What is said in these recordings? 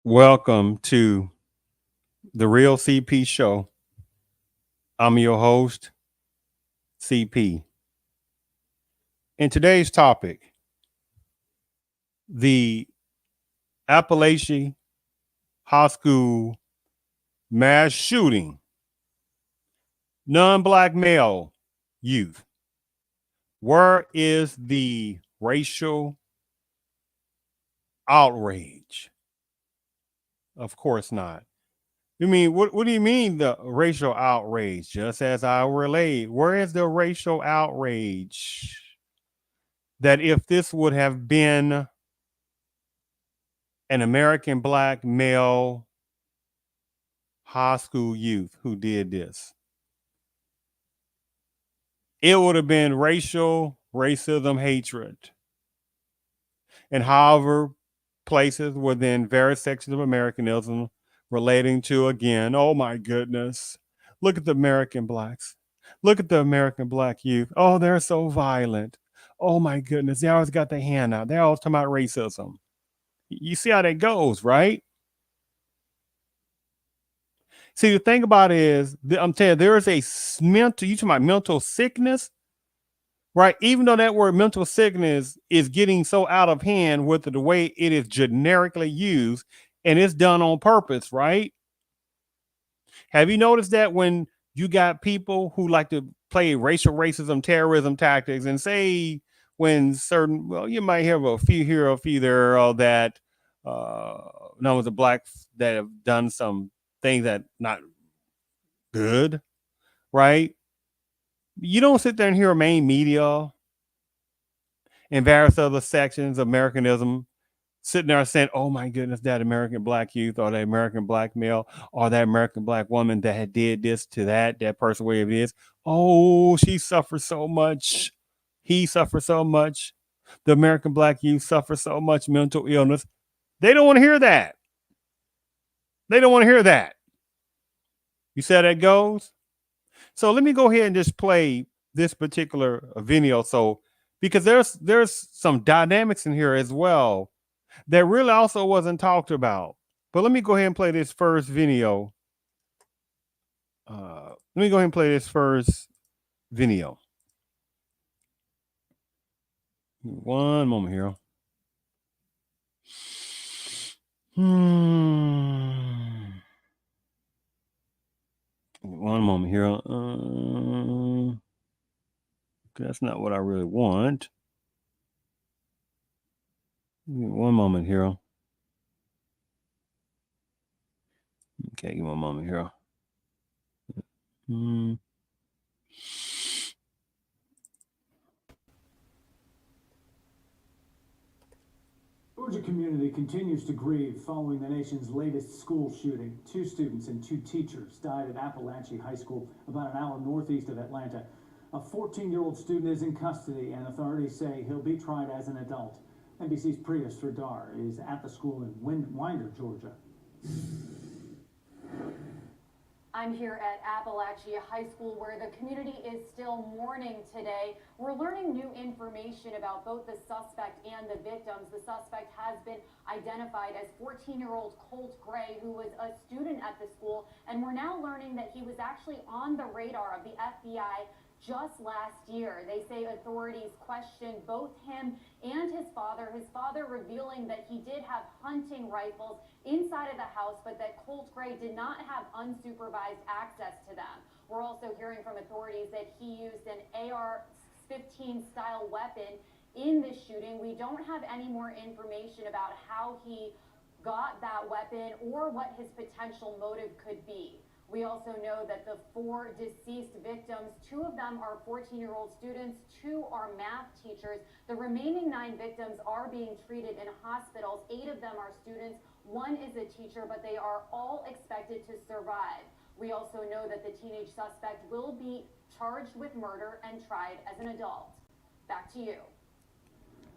Welcome to the Real CP Show. I'm your host, CP. In today's topic, the Apalachee High School mass shooting, non black male youth. Where is the racial outrage? Of course not. You mean what do you mean the racial outrage? Just as I relate, where is the racial outrage that if this would have been an American black male high school youth who did this, it would have been racism, hatred. And however, places within various sections of Americanism relating to, again, oh my goodness, look at the American blacks. Look at the American black youth. Oh, they're so violent. Oh my goodness. They always got their hand out. They're always talking about racism. You see how that goes, right? See, the thing about it is, I'm telling you, there is a mental, you talking about mental sickness, right? Even though that word mental sickness is getting so out of hand with the way it is generically used, and it's done on purpose, right? Have you noticed that when you got people who like to play racial racism, terrorism tactics, and say when certain, well, you might have a few here, a few there, that numbers of blacks that have done some things that not good, right? You don't sit there and hear main media and various other sections of Americanism sitting there saying, oh my goodness, that American black youth or that American black male or that American black woman that had did this to that person, wherever it is. Oh, she suffers so much. He suffers so much. The American black youth suffers so much mental illness. They don't want to hear that. They don't want to hear that. You see how that goes? So let me go ahead and just play this particular video. So because there's some dynamics in here as well that really also wasn't talked about. But let me go ahead and play this first video. Let me go ahead and play this first video. One moment here. One moment here. That's not what I really want. One moment here. Okay, give me a moment here. Georgia community continues to grieve following the nation's latest school shooting. 2 students and 2 teachers died at Apalachee High School about an hour northeast of Atlanta. A 14-year-old student is in custody, and authorities say he'll be tried as an adult. NBC's Priya Sridhar is at the school in Winder, Georgia. I'm here at Apalachee High School, where the community is still mourning today. We're learning new information about both the suspect and the victims. The suspect has been identified as 14-year-old Colt Gray, who was a student at the school, and we're now learning that he was actually on the radar of the FBI just last year. They say authorities questioned both him and his father revealing that he did have hunting rifles inside of the house, but that Colt Gray did not have unsupervised access to them. We're also hearing from authorities that he used an AR-15 style weapon in this shooting. We don't have any more information about how he got that weapon or what his potential motive could be. We also know that the 4 deceased victims, 2 of them are 14-year-old students, 2 are math teachers. The remaining 9 victims are being treated in hospitals. 8 of them are students, 1 is a teacher, but they are all expected to survive. We also know that the teenage suspect will be charged with murder and tried as an adult. Back to you.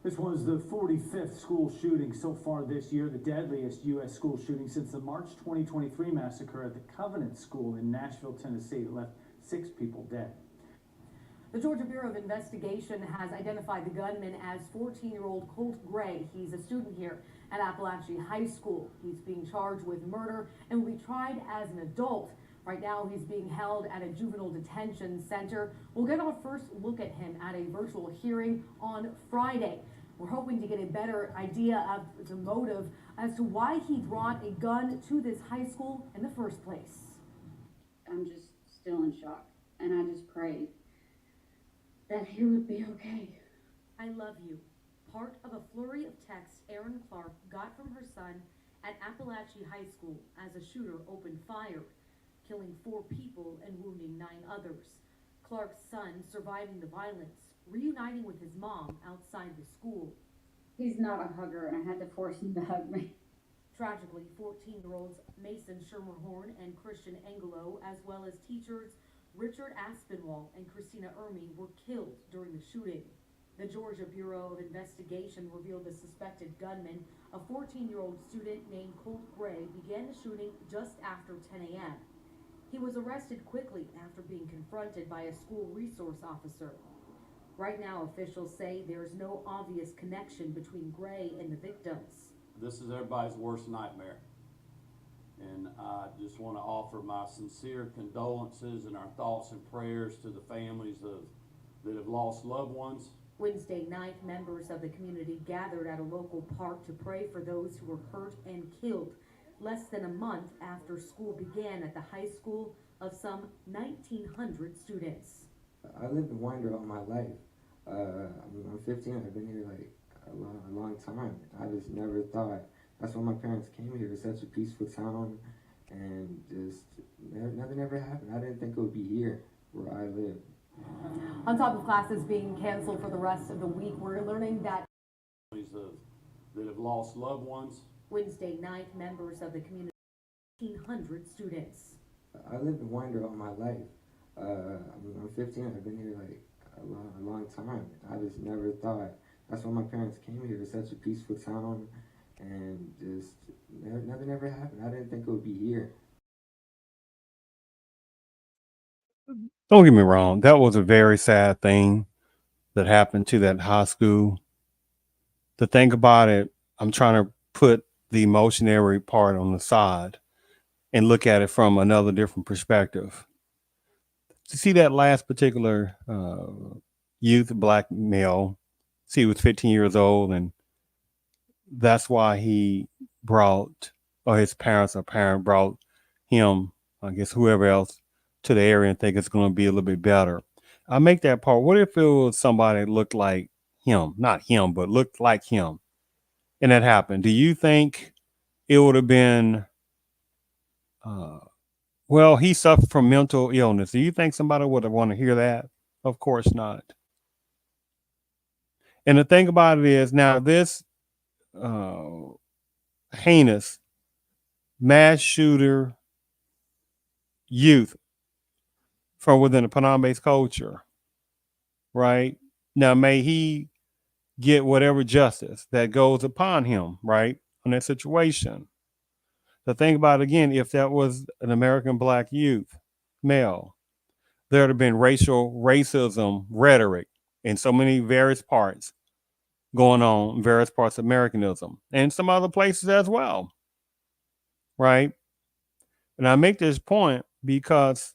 This was the 45th school shooting so far this year, the deadliest U.S. school shooting since the March 2023 massacre at the Covenant School in Nashville, Tennessee, that left 6 people dead. The Georgia Bureau of Investigation has identified the gunman as 14-year-old Colt Gray. He's a student here at Apalachee High School. He's being charged with murder and will be tried as an adult. Right now, he's being held at a juvenile detention center. We'll get our first look at him at a virtual hearing on Friday. We're hoping to get a better idea of the motive as to why he brought a gun to this high school in the first place. I'm just still in shock, and I just prayed that he would be okay. I love you. Part of a flurry of texts Erin Clark got from her son at Apalachee High School as a shooter opened fire, killing 4 people and wounding 9 others. Clark's son surviving the violence, reuniting with his mom outside the school. He's not a hugger, and I had to force him to hug me. Tragically, 14-year-olds Mason Schermerhorn and Christian Angelo, as well as teachers Richard Aspinwall and Christina Ermey, were killed during the shooting. The Georgia Bureau of Investigation revealed the suspected gunman, a 14-year-old student named Colt Gray, began the shooting just after 10 a.m. He was arrested quickly after being confronted by a school resource officer. Right now, officials say there is no obvious connection between Gray and the victims. This is everybody's worst nightmare. And I just want to offer my sincere condolences and our thoughts and prayers to the families that have lost loved ones. Wednesday night, members of the community gathered at a local park to pray for those who were hurt and killed less than a month after school began at the high school of some 1,900 students. I lived in Winder all my life. I'm 15. I've been here like a long time. I just never thought. That's when my parents came here. It's such a peaceful town, and just nothing ever happened. I didn't think it would be here where I live. On top of classes being canceled for the rest of the week, we're learning that That have lost loved ones. Wednesday night, members of the community, 1,900 students. I lived in Winder all my life. I'm 15. I've been here like a long time. I just never thought. That's when my parents came here. It's such a peaceful town, and just nothing ever happened. I didn't think it would be here. Don't get me wrong. That was a very sad thing that happened to that high school. To think about it, I'm trying to put the emotionary part on the side and look at it from another different perspective. To see that last particular youth, black male, see, he was 15 years old, and that's why he brought, or his parents or parent brought him, I guess whoever else, to the area and think it's going to be a little bit better. I make that part. What if it was somebody that looked like him, not him, but looked like him, and that happened? Do you think it would have been, well, he suffered from mental illness. Do you think somebody would have want to hear that? Of course not. And the thing about it is, now this heinous mass shooter youth from within the Panama-based culture, right? Now, may he get whatever justice that goes upon him, right, on that situation. The thing about it, again, if that was an American black youth, male, there would have been racism rhetoric in so many various parts going on in various parts of Americanism and some other places as well, right? And I make this point because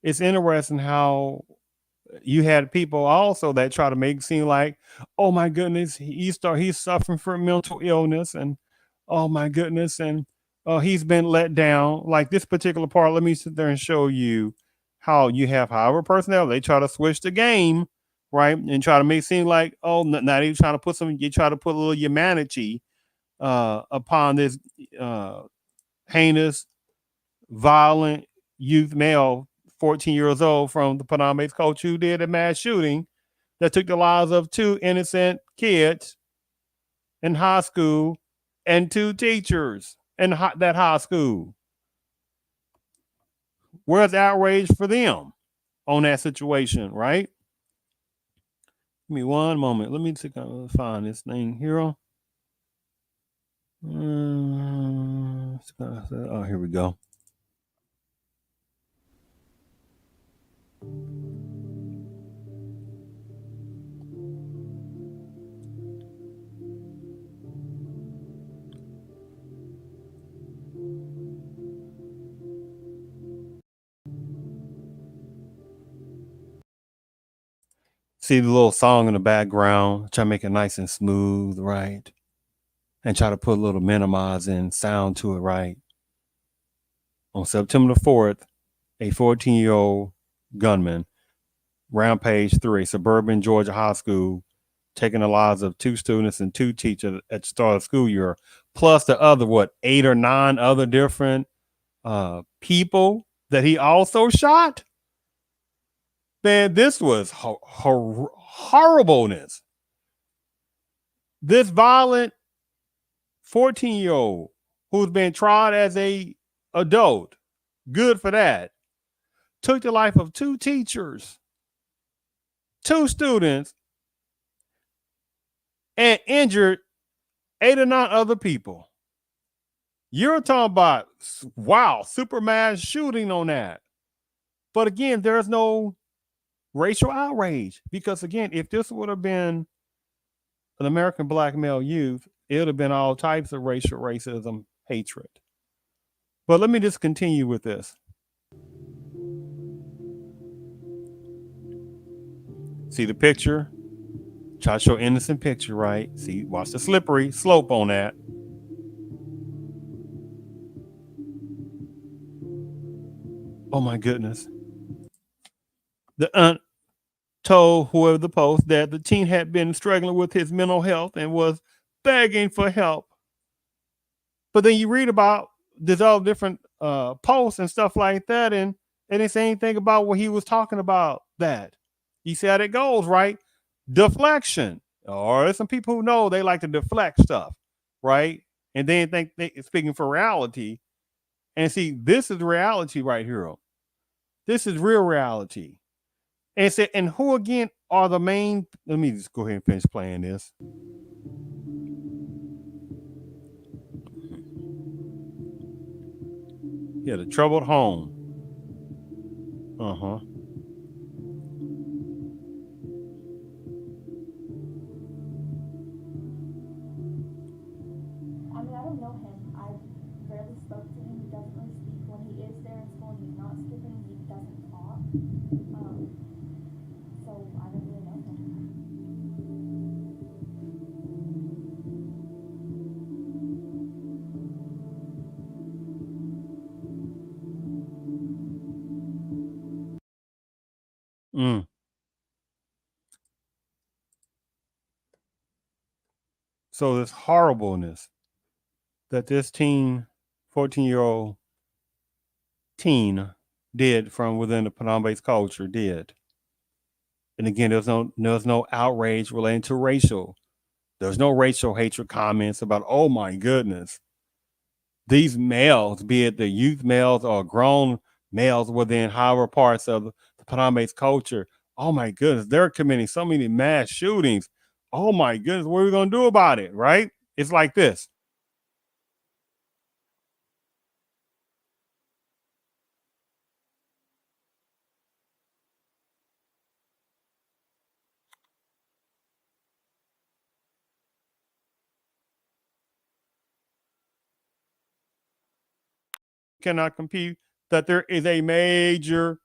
it's interesting how you had people also that try to make it seem like, oh my goodness, he's suffering from mental illness, and oh my goodness, and he's been let down. Like this particular part, let me sit there and show you how you have however personnel, they try to switch the game, right? And try to make it seem like, oh, now you're trying to put you try to put a little humanity upon this heinous, violent youth male, 14 years old, from the Panama-based culture, who did a mass shooting that took the lives of 2 innocent kids in high school and 2 teachers in that high school. Where's outrage for them on that situation, right? Give me one moment. Let me find this thing here. Oh, here we go. See the little song in the background, try to make it nice and smooth, right? And try to put a little minimizing sound to it, right? On September the 4th, a 14-year-old gunman rampaged through a suburban Georgia high school, taking the lives of 2 students and 2 teachers at the start of the school year, plus the other, 8 or 9 other different people that he also shot. Man, this was horribleness. This violent 14-year-old who's been tried as a adult, good for that, took the life of 2 teachers, 2 students, and injured 8 or 9 other people. You're talking about, wow, super mass shooting on that. But again, there's no racial outrage because, again, if this would have been an American black male youth, it would have been all types of racial racism, hatred. But let me just continue with this. See the picture? Try to show innocent picture, right? See, watch the slippery slope on that. Oh my goodness. The aunt told whoever the post that the teen had been struggling with his mental health and was begging for help. But then you read about there's all different posts and stuff like that, and they didn't say anything about what he was talking about. That you see how it goes, right? Deflection. Or there's some people who know they like to deflect stuff, right? And then think they're speaking for reality. And see, this is reality right here. This is real reality. And said, and who again are the main? Let me just go ahead and finish playing this. Yeah, the troubled home. Uh-huh. I mean, I don't know him. I rarely spoke to him. He doesn't really speak. When he is there in school, he's not skipping. He doesn't talk. So I don't really know him. So this horribleness that this 14-year-old teen did from within the Panama-based culture did. And again, there's no outrage relating to racial. There's no racial hatred comments about, oh my goodness, these males, be it the youth males or grown males within higher parts of the Panama-based culture, oh my goodness, they're committing so many mass shootings. Oh my goodness, what are we going to do about it, right? It's like this. Cannot compute that there is a major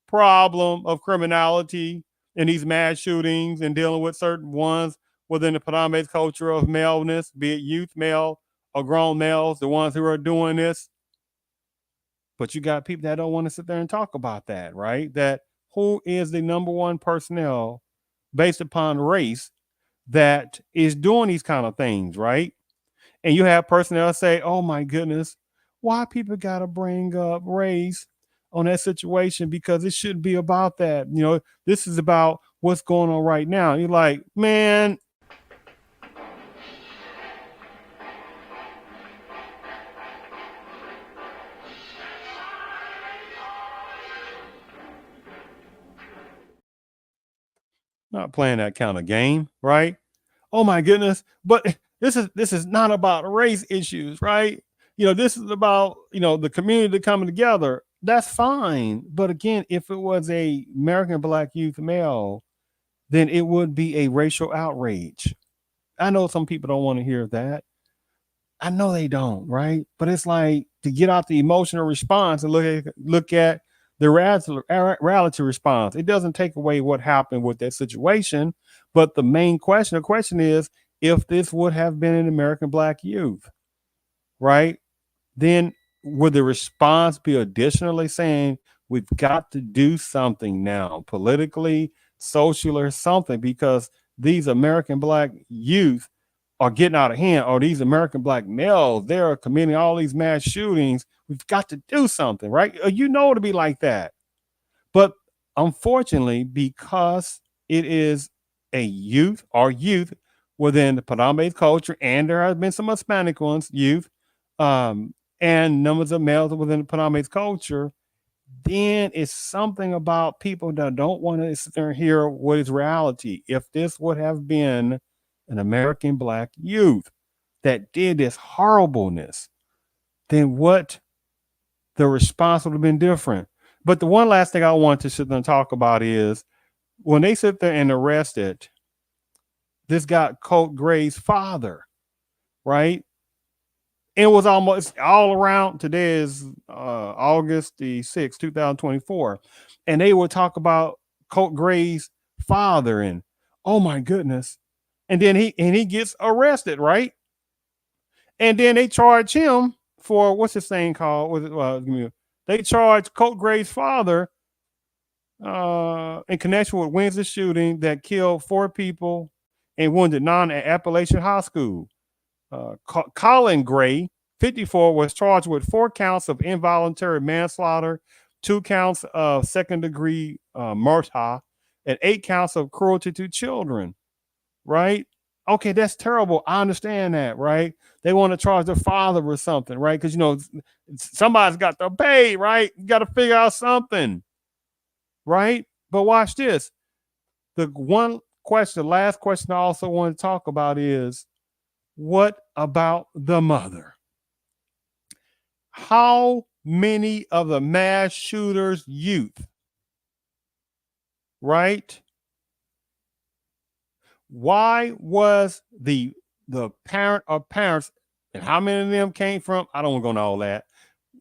problem of criminality in these mass shootings and dealing with certain ones within the Panama culture of maleness, be it youth male or grown males, the ones who are doing this. But you got people that don't want to sit there and talk about that, right? That who is the number one personnel based upon race that is doing these kind of things, right? And you have personnel say, oh my goodness, why people got to bring up race on that situation because it shouldn't be about that. You know, this is about what's going on right now. You're like, man. Not playing that kind of game, right? Oh my goodness. But this is not about race issues, right? You know, this is about, you know, the community coming together. That's fine. But again, if it was a American black youth male, then it would be a racial outrage. I know some people don't want to hear that. I know they don't, right? But it's like to get out the emotional response and look at the reality response. It doesn't take away what happened with that situation, but the question is, if this would have been an American black youth, right? Then would the response be additionally saying we've got to do something now, politically, social, or something, because these American black youth are getting out of hand, or these American black males, they're committing all these mass shootings. We've got to do something, right? You know, to be like that. But unfortunately, because it is a youth or youth within the Padambe culture, and there have been some Hispanic ones, youth, and numbers of males within the Padambe culture, then it's something about people that don't want to sit there and hear what is reality. If this would have been an American black youth that did this horribleness, then what the response would have been different. But the one last thing I want to sit there and talk about is when they sit there and arrested this guy, Colt Gray's father, right? It was almost all around. Today is August the 6th, 2024. And they would talk about Colt Gray's father and, oh my goodness. And then he gets arrested, right? And then they charge him for, what's this thing called? They charge Colt Gray's father in connection with Wednesday shooting that killed 4 people and wounded 9 at Apalachee High School. Colin Gray, 54, was charged with 4 counts of involuntary manslaughter, 2 counts of second-degree murder, and 8 counts of cruelty to children. Right? Okay, that's terrible. I understand that, right? They want to charge the father with something, right? Because, you know, somebody's got to pay, right? You got to figure out something, right? But watch this. The last question I also want to talk about is, what about the mother? How many of the mass shooters' youth, right? Why was the parent or parents, and how many of them came from? I don't want to go into all that.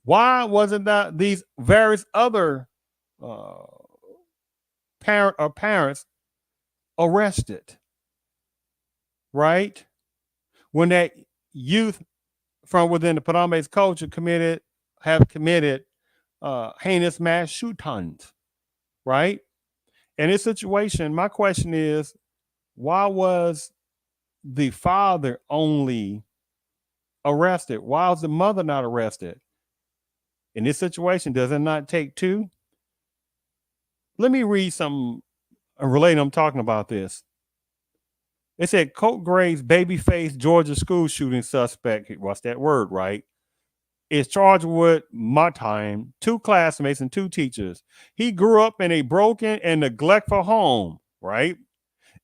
Why wasn't that these various other parent or parents arrested? Right? When that youth from within the Padambe's culture have committed heinous mass shootings, right? In this situation, my question is, why was the father only arrested? Why was the mother not arrested? In this situation, does it not take 2? Let me read some relating. I'm talking about this. It said Colt Gray's baby-faced Georgia school shooting suspect, what's that word, right, is charged with murder 2 classmates and 2 teachers. He grew up in a broken and neglectful home, right,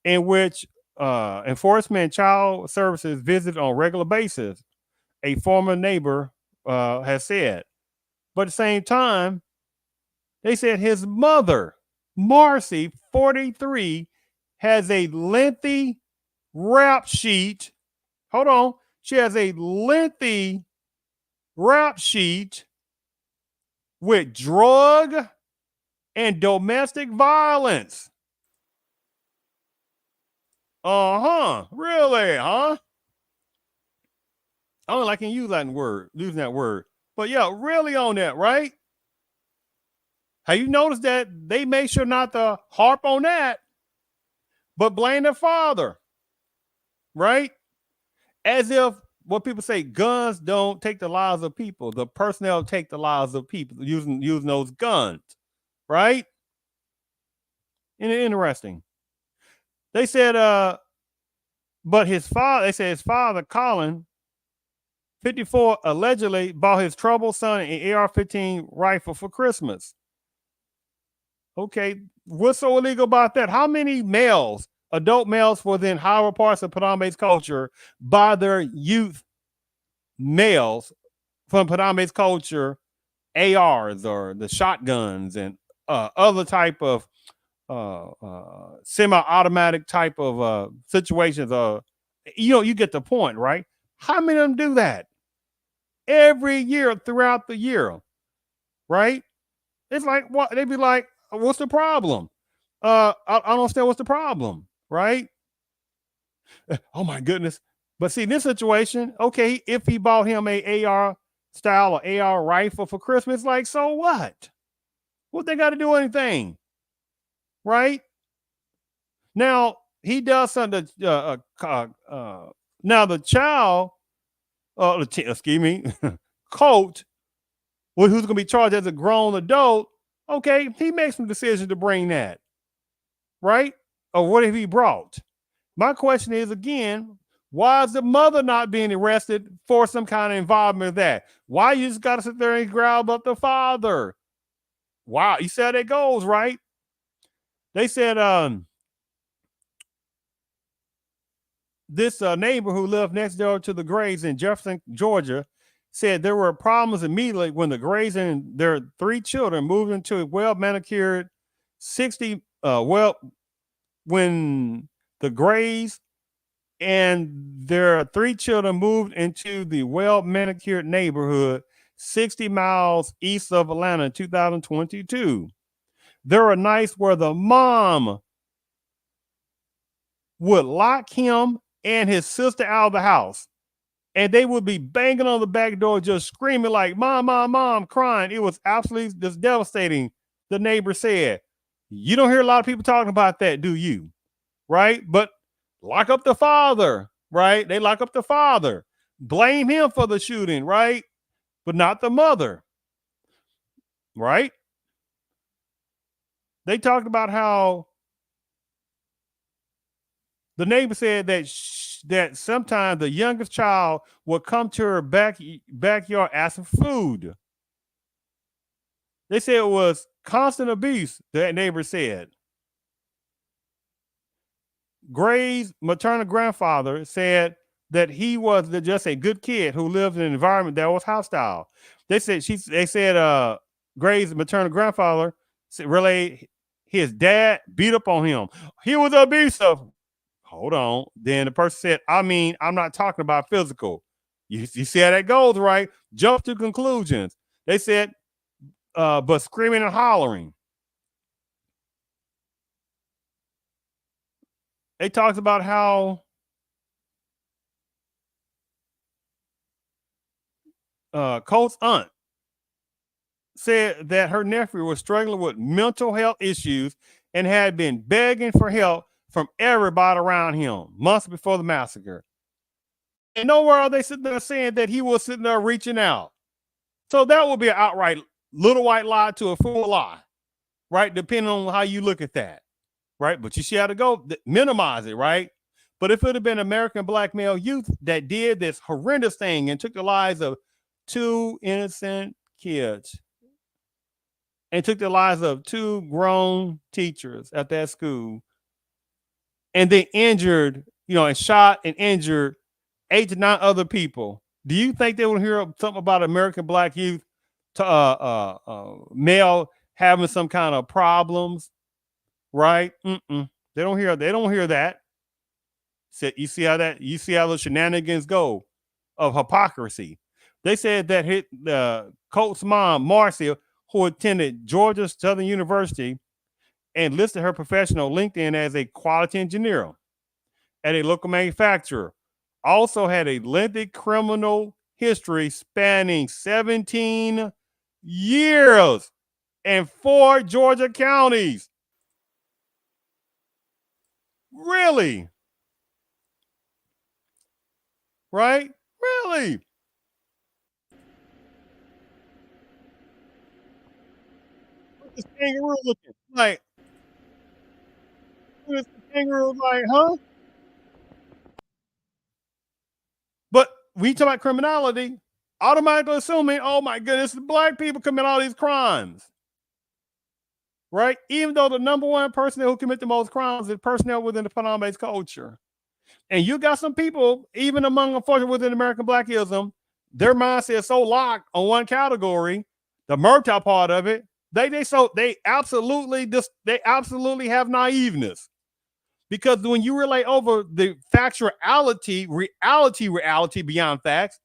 in which enforcement and child services visit on a regular basis, a former neighbor has said. But at the same time, they said his mother, Marcy, 43, has a lengthy rap sheet. Hold on. She has a lengthy rap sheet with drug and domestic violence. Really, huh? I don't like using that word. But yeah, really on that, right? Have you noticed that they made sure not to harp on that, but blame their father, right? As if what people say, guns don't take the lives of people. The personnel take the lives of people using those guns, right? Interesting. They said, but his father, Colin, 54, allegedly bought his troubled son an AR-15 rifle for Christmas. Okay, what's so illegal about that? How many adult males within higher parts of Padambe's culture buy their youth males from Padambe's culture ARs or the shotguns and other type of semi-automatic type of situations? You get the point, right? How many of them do that every year throughout the year, right? It's like, what? They'd be like, what's the problem? I don't understand what's the problem, right? Oh my goodness. But see, this situation, okay, if he bought him a AR style or AR rifle for Christmas, like, so what? What they got to do anything, right? Now he does something. Now the child, excuse me, coach, who's going to be charged as a grown adult? Okay, he makes some decision to bring that, right? Or what if he brought? My question is again, why is the mother not being arrested for some kind of involvement with that? Why you just got to sit there and grab up the father? Wow, you see how that goes, right? They said this neighbor who lived next door to the Grays in Jefferson, Georgia, said there were problems immediately when the Grays and their 3 children moved into a well manicured 60 when the Grays and their 3 children moved into the well manicured neighborhood 60 miles east of Atlanta in 2022. There were nights where the mom would lock him and his sister out of the house, and they would be banging on the back door, just screaming like, "Mom, mom, mom," crying. It was absolutely just devastating. The neighbor said, you don't hear a lot of people talking about that, do you? Right? But lock up the father, right? They lock up the father, blame him for the shooting, right? But not the mother, right? They talked about how the neighbor said that that sometimes the youngest child would come to her backyard asking for food. They said it was constant abuse, that neighbor said. Gray's maternal grandfather said that he was just a good kid who lived in an environment that was hostile. They said Gray's maternal grandfather relayed his dad beat up on him. He was abusive. Hold on. Then the person said, I'm not talking about physical. You see how that goes, right? Jump to conclusions. They said, but screaming and hollering. They talked about how Colt's aunt said that her nephew was struggling with mental health issues and had been begging for help from everybody around him months before the massacre. And nowhere are they sitting there saying that he was sitting there reaching out. So that would be an outright little white lie to a full lie, right? Depending on how you look at that, right? But you see how to go, minimize it, right? But if it had been American black male youth that did this horrendous thing and took the lives of 2 innocent kids and took the lives of 2 grown teachers at that school, and they injured, and shot and injured 8 to 9 other people, do you think they would hear something about American black youth male having some kind of problems, right? They don't hear that. So you see how the shenanigans go of hypocrisy. They said that Colt's mom, Marcia, who attended Georgia Southern University and listed her professional LinkedIn as a quality engineer at a local manufacturer, also had a lengthy criminal history spanning 17 years in 4 Georgia counties. Really? Right? Really? What's this kangaroo looking? Like, what is the kangaroo like, huh? But when you talk about criminality, automatically assuming, oh my goodness, black people commit all these crimes. Right? Even though the number one person who commit the most crimes is personnel within the phenomenon-based culture. And you got some people, even among, unfortunately, within American Blackism, their mindset is so locked on one category, the murder part of it, they absolutely have naiveness. Because when you relate over the factuality, reality beyond facts,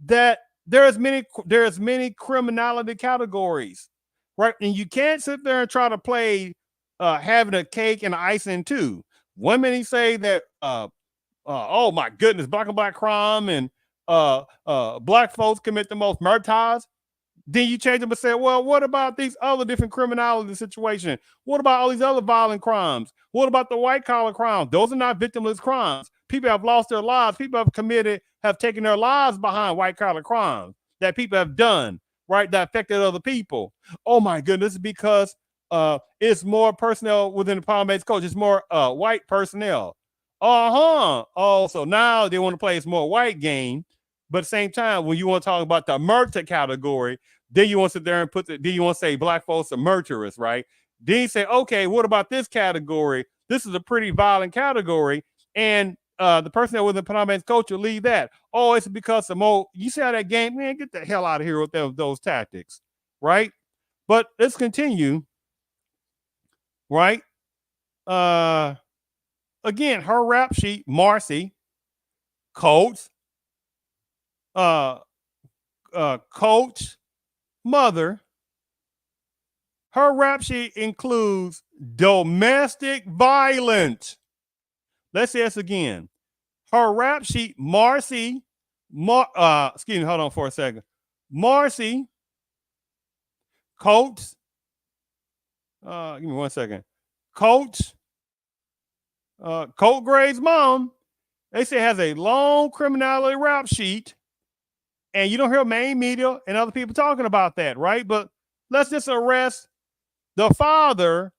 that there's many criminality categories. right? And you can't sit there and try to play having a cake and icing too. One minute he say that oh my goodness, black and black crime and black folks commit the most murders. Then you change them and say, well, what about these other different criminality situations? What about all these other violent crimes? What about the white collar crimes? Those are not victimless crimes. People have lost their lives. People have taken their lives behind white collar crimes that people have done, right? That affected other people. Oh my goodness, because it's more personnel within the Palm-Based coach. It's more white personnel. Oh, so now they want to play this more white game. But at the same time, when you want to talk about the murder category, then you want to sit there and then you want to say black folks are murderers, right? Then you say, okay, what about this category? This is a pretty violent category. And the person that was in Panama's coach will leave that. Oh, it's because some old, you see how that game, man, get the hell out of here with those tactics, right? But let's continue, right? Again, her rap sheet, Marcy, Coach, Coach, mother, her rap sheet includes domestic violence. Let's say this again. Her rap sheet, Marcy, excuse me, hold on for a second. Marcy, Coach, give me 1 second. Coach, Colt Gray's mom, they say has a long criminality rap sheet. And you don't hear main media and other people talking about that, right? But let's just arrest the father,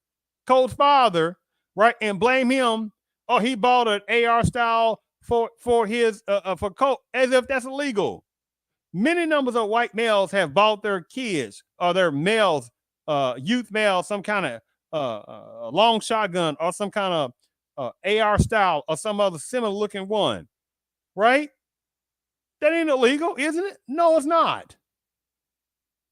Colt's father, right, and blame him. Oh, he bought an AR style for his for Colt, as if that's illegal. Many numbers of white males have bought their kids or their males, youth males, some kind of long shotgun or some kind of AR style or some other similar looking one, right? That ain't illegal, isn't it? No, it's not.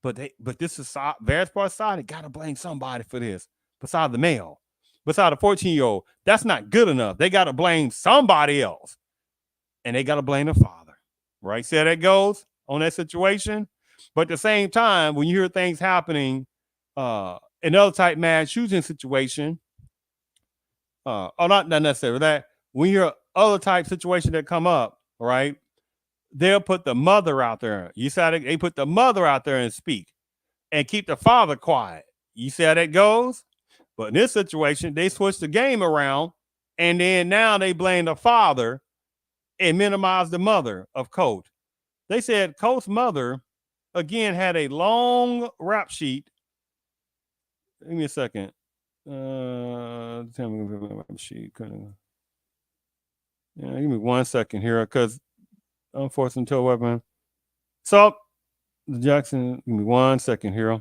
But this is various parts of society got to blame somebody for this besides the male, besides the 14-year-old. That's not good enough. They got to blame somebody else, and they got to blame the father, right? See how that goes on that situation. But at the same time, when you hear things happening in other type mass shooting situation, or not necessarily that, when you hear other type situation that come up, right? They'll put the mother out there. You see how they put the mother out there and speak and keep the father quiet. You see how that goes? But in this situation, they switched the game around, and then now they blame the father and minimize the mother of Colt. They said Colt's mother, again, had a long rap sheet. Give me a second. Tell me rap sheet. Yeah, give me 1 second here, because unfortunately, to a weapon. So, Jackson, give me 1 second here.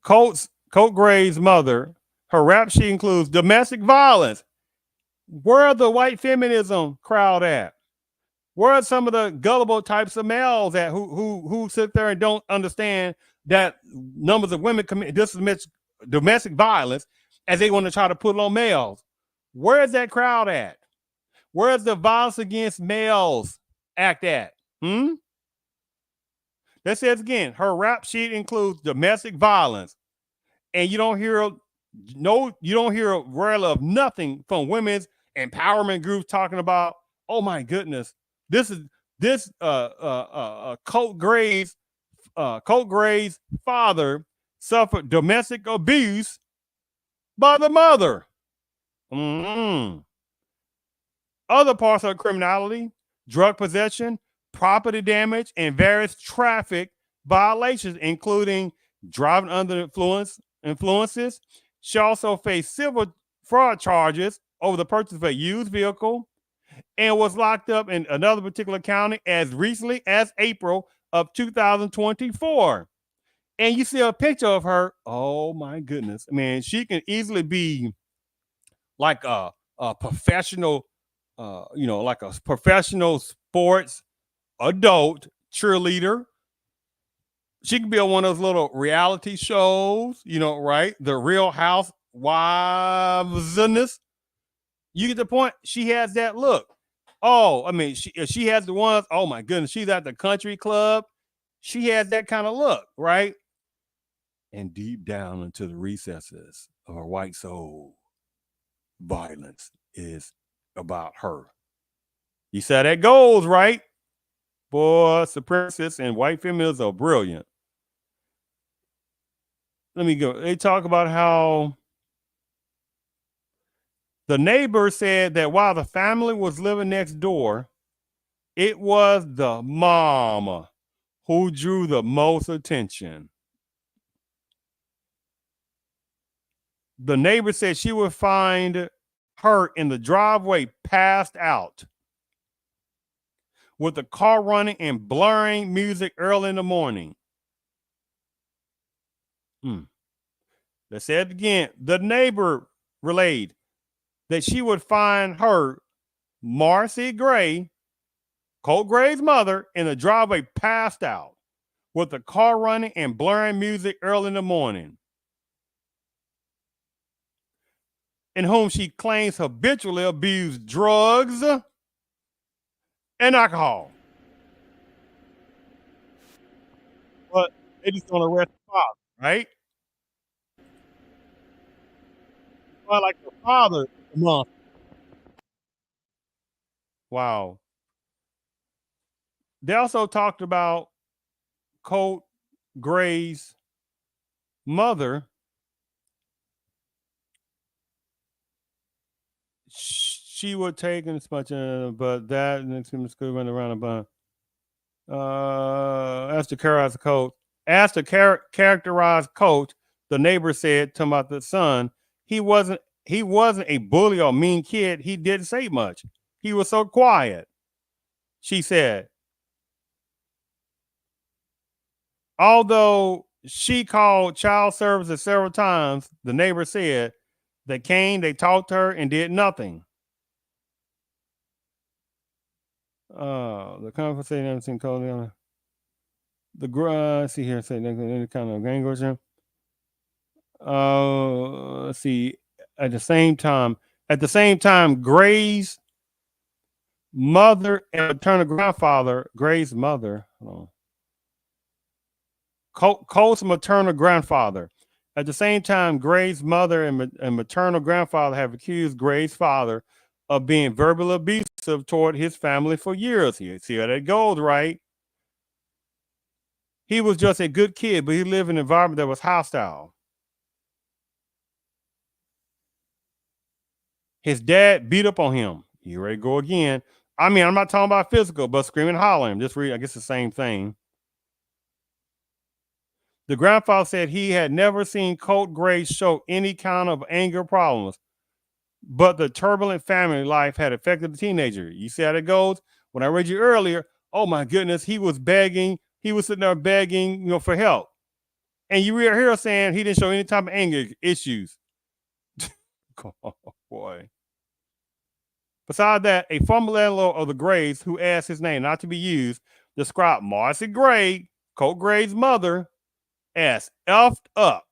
Colt Gray's mother, her rap sheet includes domestic violence. Where are the white feminism crowd at? Where are some of the gullible types of males at who sit there and don't understand that numbers of women commit domestic violence as they want to try to put it on males? Where is that crowd at? Where is the violence against males act at? That says again, her rap sheet includes domestic violence, and you don't hear a rare of nothing from women's empowerment groups talking about. Oh my goodness, this Colt Gray's father suffered domestic abuse by the mother. Other parts of criminality, drug possession, property damage, and various traffic violations, including driving under influences. She also faced civil fraud charges over the purchase of a used vehicle and was locked up in another particular county as recently as April of 2024. And you see a picture of her. Oh my goodness. Man, she can easily be like a professional, like a professional sports adult cheerleader. She can be on one of those little reality shows, right? The Real Housewives. You get the point. She has that look. Oh, I mean, she has the ones. Oh my goodness, she's at the country club. She has that kind of look, right? and deep down into the recesses of her white soul, violence is about her. You see how that goes, right? Boy, supremacists and white feminism are brilliant. Let me go. They talk about how the neighbor said that while the family was living next door, it was the mom who drew the most attention. The neighbor said she would find her in the driveway passed out with the car running and blaring music early in the morning. Let's say it again. The neighbor relayed that she would find her, Marcy Gray, Colt Gray's mother, in the driveway passed out with the car running and blaring music early in the morning, in whom she claims habitually abused drugs and alcohol. But they just want to arrest the father, right? Well, like the father, the month. Wow. They also talked about Colt Gray's mother. She would take as much, but that next to school run around about. As to characterize Colt, characterize Colt, the neighbor said, talking about the son, he wasn't a bully or mean kid. He didn't say much. He was so quiet. She said, although she called child services several times, the neighbor said they came, they talked to her, and did nothing. The conversation everything called on the see here, say any kind of language. Let's see. At the same time, Gray's mother and maternal grandfather, Gray's mother, Colt's maternal grandfather. At the same time, Gray's mother and maternal grandfather have accused Gray's father of being verbally abusive toward his family for years. Here, see how that goes, right? He was just a good kid, but he lived in an environment that was hostile. His dad beat up on him. Here they go again. I mean, I'm not talking about physical, but screaming, hollering. Just read, I guess the same thing. The grandfather said he had never seen Colt Gray show any kind of anger problems, but the turbulent family life had affected the teenager. You see how that goes? When I read you earlier, oh my goodness, he was begging. He was sitting there begging, for help. And you read here saying he didn't show any type of anger issues. Oh, boy. Besides that, a former landlord of the Grays, who asked his name not to be used, described Marcy Gray, Colt Gray's mother, as effed up,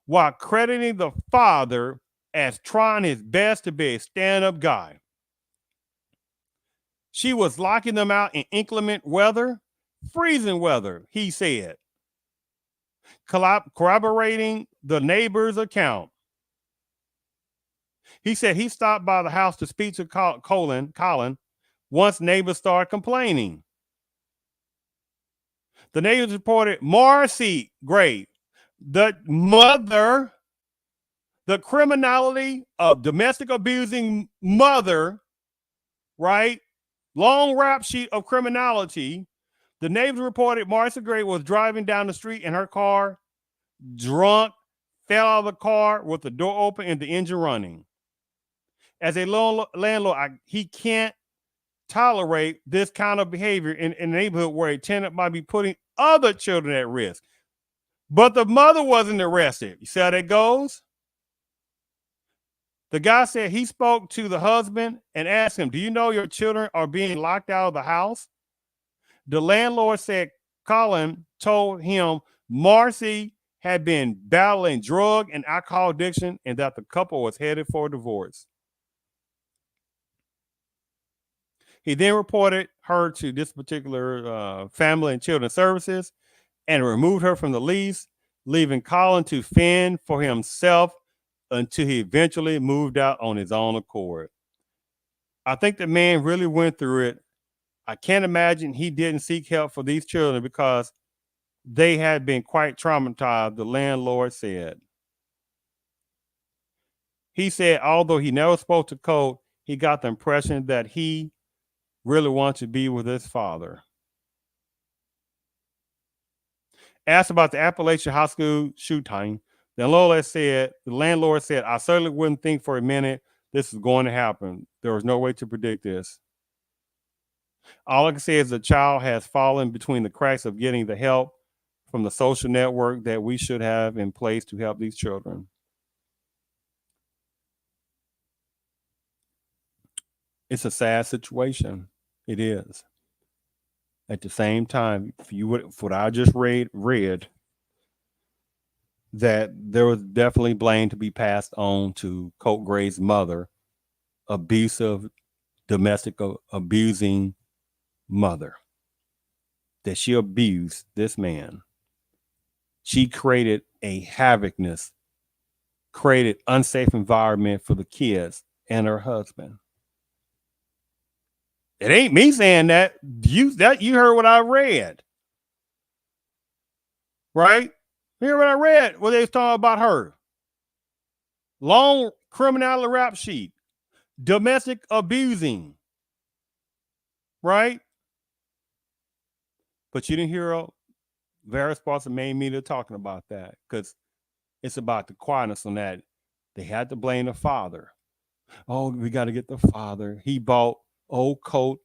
while crediting the father as trying his best to be a stand-up guy. She was locking them out in inclement weather, freezing weather, he said, corroborating the neighbor's account. He said he stopped by the house to speak to Colin once neighbors started complaining. The neighbors reported Marcy Gray, the mother, the criminality of domestic abusing mother, right? Long rap sheet of criminality. The neighbors reported Marcy Gray was driving down the street in her car, drunk, fell out of the car with the door open and the engine running. As a landlord, he can't tolerate this kind of behavior in a neighborhood where a tenant might be putting other children at risk. But the mother wasn't arrested. You see how that goes? The guy said he spoke to the husband and asked him, do you know your children are being locked out of the house? The landlord said Colin told him Marcy had been battling drug and alcohol addiction and that the couple was headed for divorce. He then reported her to this particular family and children's services and removed her from the lease, leaving Colin to fend for himself until he eventually moved out on his own accord. I think the man really went through it. I can't imagine he didn't seek help for these children because they had been quite traumatized, the landlord said. He said, although he never spoke to Colt, he got the impression that he really wanted to be with his father. Asked about the Apalachee High School shooting, the landlord said, I certainly wouldn't think for a minute this is going to happen. There was no way to predict this. All I can say is the child has fallen between the cracks of getting the help from the social network that we should have in place to help these children. It's a sad situation. It is. At the same time, if you would, what I just read that there was definitely blame to be passed on to Colt Gray's mother, abusive, domestic abusing mother, that she abused this man. She created a havocness, created unsafe environment for the kids and her husband. It ain't me saying that. You heard what I read. Right? You heard what I read? What they was talking about her. Long criminality rap sheet. Domestic abusing. Right? But you didn't hear various parts of main media talking about that because it's about the quietness on that. They had to blame the father. Oh, we got to get the father. He bought old Colt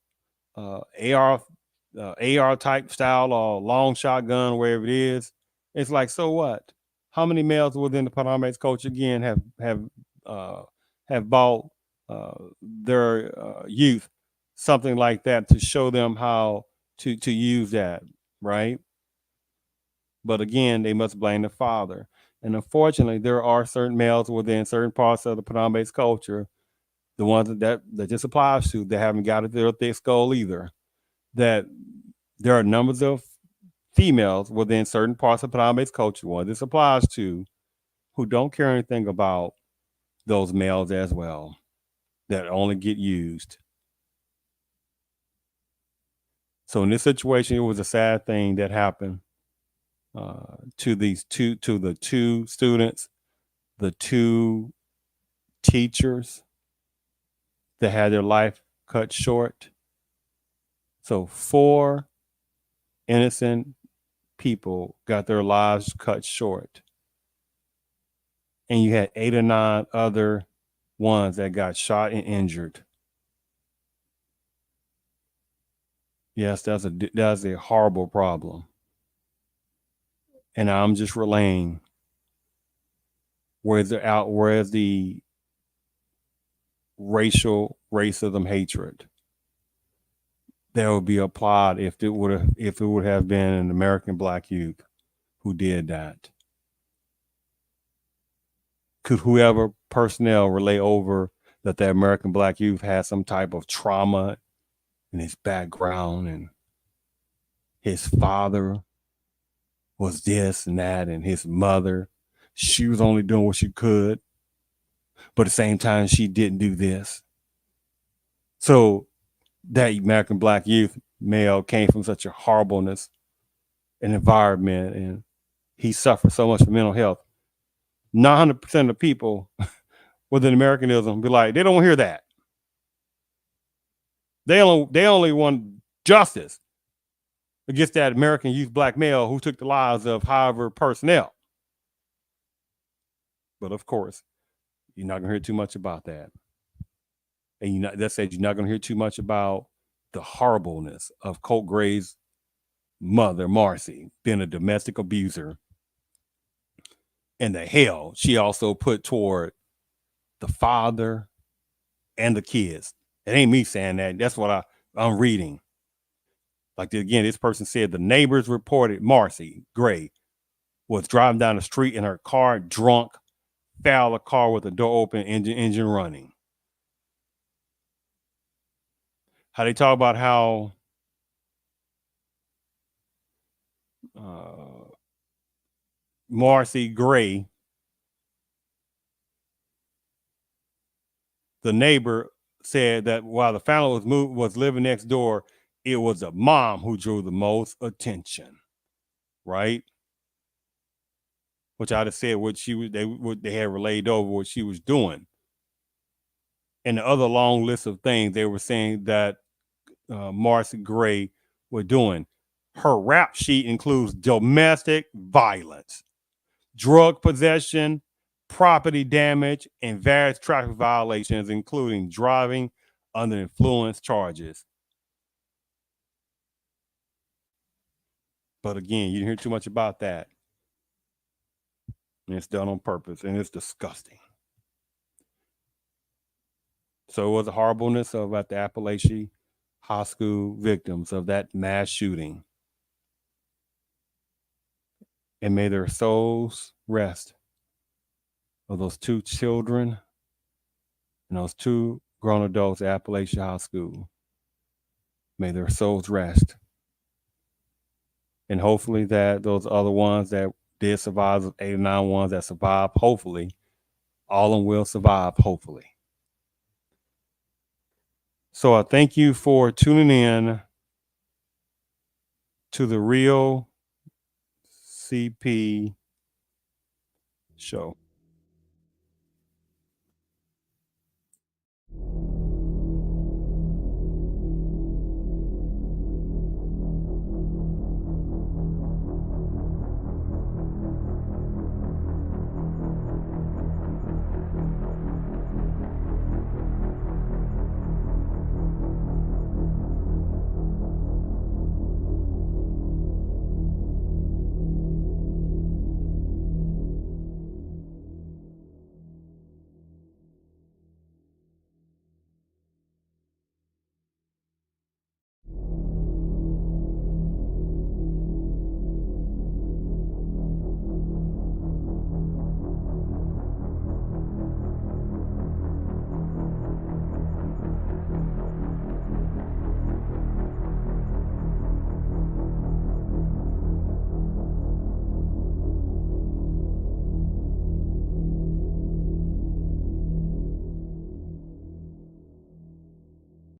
AR type style or long shotgun, wherever it is. It's like, so what? How many males within the Panamanian culture again have bought their youth something like that to show them how to use that, right? But again, they must blame the father. And unfortunately, there are certain males within certain parts of the Panamanian culture, the ones that just applies to, that haven't got it their thick skull either, that there are numbers of females within certain parts of Panamanian culture, one this applies to, who don't care anything about those males as well, that only get used. So in this situation, it was a sad thing that happened to the two students, the two teachers that had their life cut short. So 4 innocent people got their lives cut short. And you had 8 or 9 other ones that got shot and injured. Yes, that's a horrible problem. And I'm just relaying where's the racism hatred that would be applied if it would have been an American black youth who did that. Could whoever personnel relay over that the American black youth had some type of trauma in his background and his father was this and that and his mother, she was only doing what she could, but at the same time she didn't do this. So that American black youth male came from such a horribleness and environment, and he suffered so much from mental health. 900% of the people within Americanism be like, they don't hear that. They only want justice against that American youth black male who took the lives of however personnel. But of course, you're not gonna hear too much about that. And that said, you're not gonna hear too much about the horribleness of Colt Gray's mother, Marcy, being a domestic abuser, and the hell she also put toward the father and the kids. It ain't me saying that. That's what I'm reading. Like, again, this person said the neighbors reported Marcy Gray was driving down the street in her car drunk, fouled a car with the door open, engine running. How they talk about how Marcy Gray, the neighbor, said that while the family was living next door, it was the mom who drew the most attention, right? Which I just said what they had relayed over what she was doing, and the other long list of things they were saying that Marcy Gray were doing. Her rap sheet includes domestic violence, drug possession, property damage, and various traffic violations, including driving under influence charges. But again, you didn't hear too much about that. And it's done on purpose, and it's disgusting. So it was the horribleness of at the Apalachee High School victims of that mass shooting. And may their souls rest of those 2 children and those 2 grown adults at Apalachee High School. May their souls rest. And hopefully that those other ones that did survive, those 8 or 9 ones that survived, hopefully, all of them will survive, hopefully. So I thank you for tuning in to the Real CP show.